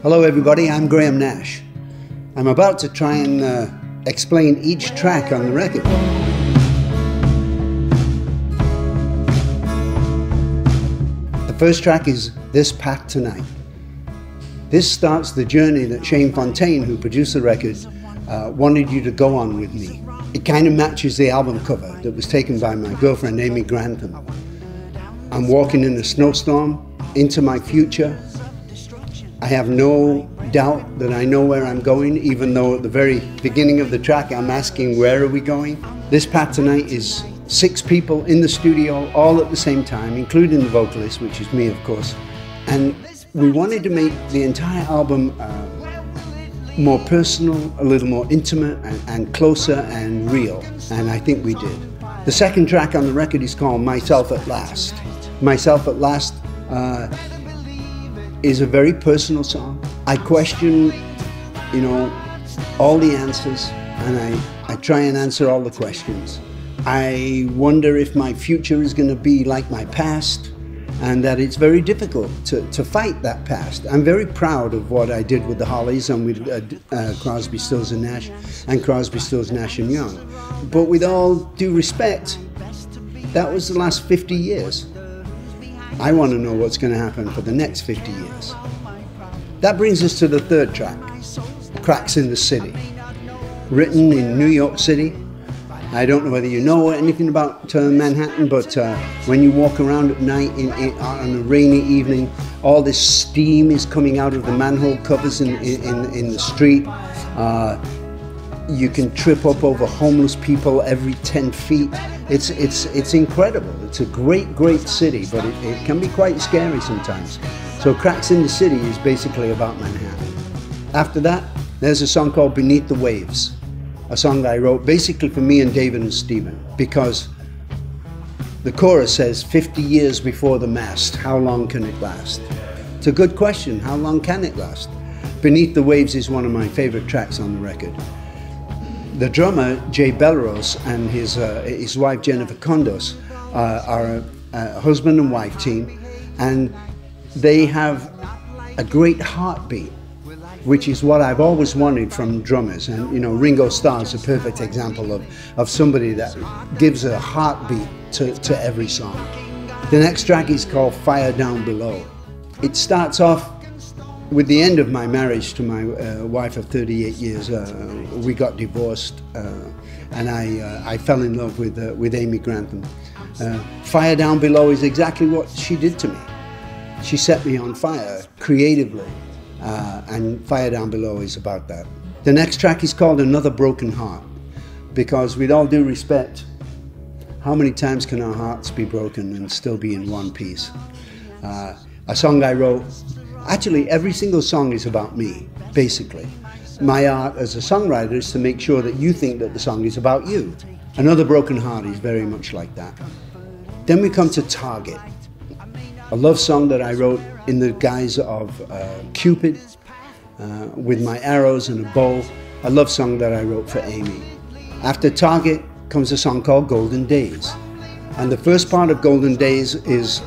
Hello everybody, I'm Graham Nash. I'm about to try and explain each track on the record. The first track is This Path Tonight. This starts the journey that Shane Fontaine, who produced the record, wanted you to go on with me. It kind of matches the album cover that was taken by my girlfriend Amy Grantham. I'm walking in a snowstorm into my future. I have no doubt that I know where I'm going, even though at the very beginning of the track I'm asking, where are we going? This Path Tonight is 6 people in the studio all at the same time, including the vocalist, which is me of course. And we wanted to make the entire album more personal, a little more intimate and closer and real, and I think we did. The second track on the record is called Myself at Last. Myself at Last is a very personal song. I question, all the answers, and I try and answer all the questions. I wonder if my future is going to be like my past, and that it's very difficult to fight that past. I'm very proud of what I did with the Hollies and with Crosby, Stills and Nash, and Crosby, Stills, Nash and Young. But with all due respect, that was the last 50 years. I want to know what's going to happen for the next 50 years. That brings us to the third track, Cracks in the City. Written in New York City. I don't know whether you know anything about Manhattan, but when you walk around at night on a rainy evening, all this steam is coming out of the manhole covers in the street. You can trip up over homeless people every 10 feet. It's incredible. It's a great city, but it can be quite scary sometimes. So Cracks in the City is basically about Manhattan. After that, there's a song called Beneath the Waves, a song that I wrote basically for me and David and Stephen, because the chorus says, 50 years before the mast, how long can it last? It's a good question, how long can it last? Beneath the Waves is one of my favorite tracks on the record. The drummer, Jay Belleros, and his wife, Jennifer Condos, are a husband and wife team, and they have a great heartbeat, which is what I've always wanted from drummers. And Ringo Starr is a perfect example of somebody that gives a heartbeat to every song. The next track is called Fire Down Below. It starts off with the end of my marriage to my wife of 38 years. We got divorced, and I fell in love with Amy Grantham. Fire Down Below is exactly what she did to me. She set me on fire creatively, and Fire Down Below is about that. The next track is called Another Broken Heart, because with all due respect, how many times can our hearts be broken and still be in one piece? A song I wrote. Actually, every single song is about me, basically. My art as a songwriter is to make sure that you think that the song is about you. Another Broken Heart is very much like that. Then we come to Target, a love song that I wrote in the guise of Cupid, with my arrows and a bow, a love song that I wrote for Amy. After Target comes a song called Golden Days. And the first part of Golden Days is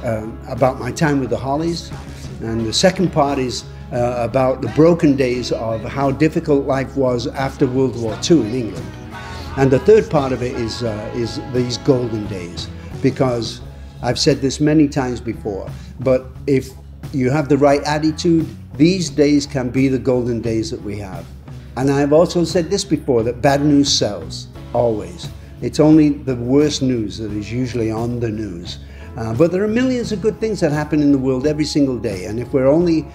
about my time with the Hollies. And the second part is about the broken days of how difficult life was after World War II in England. And the third part of it is these golden days, because I've said this many times before, but if you have the right attitude, these days can be the golden days that we have. And I've also said this before, that bad news sells, always. It's only the worst news that is usually on the news. But there are millions of good things that happen in the world every single day, and if we're only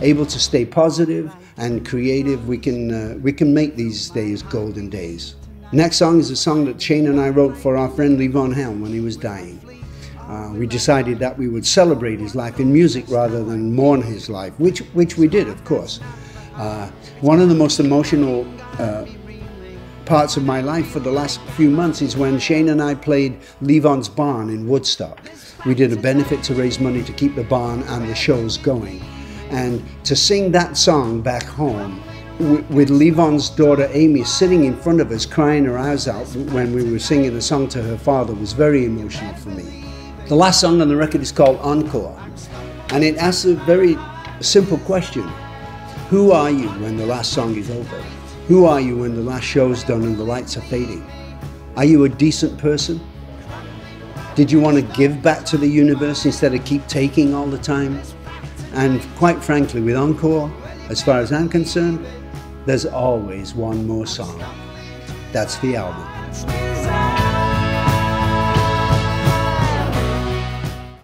able to stay positive and creative, we can make these days golden days. Next song is a song that Shane and I wrote for our friend Levon Helm when he was dying. We decided that we would celebrate his life in music rather than mourn his life, which we did, of course. One of the most emotional parts of my life for the last few months is when Shane and I played Levon's barn in Woodstock. We did a benefit to raise money to keep the barn and the shows going. And to sing that song back home with Levon's daughter Amy sitting in front of us crying her eyes out when we were singing a song to her father was very emotional for me. The last song on the record is called Encore, and it asks a very simple question. Who are you when the last song is over? Who are you when the last show's done and the lights are fading? Are you a decent person? Did you want to give back to the universe instead of keep taking all the time? And quite frankly, with Encore, as far as I'm concerned, there's always one more song. That's the album.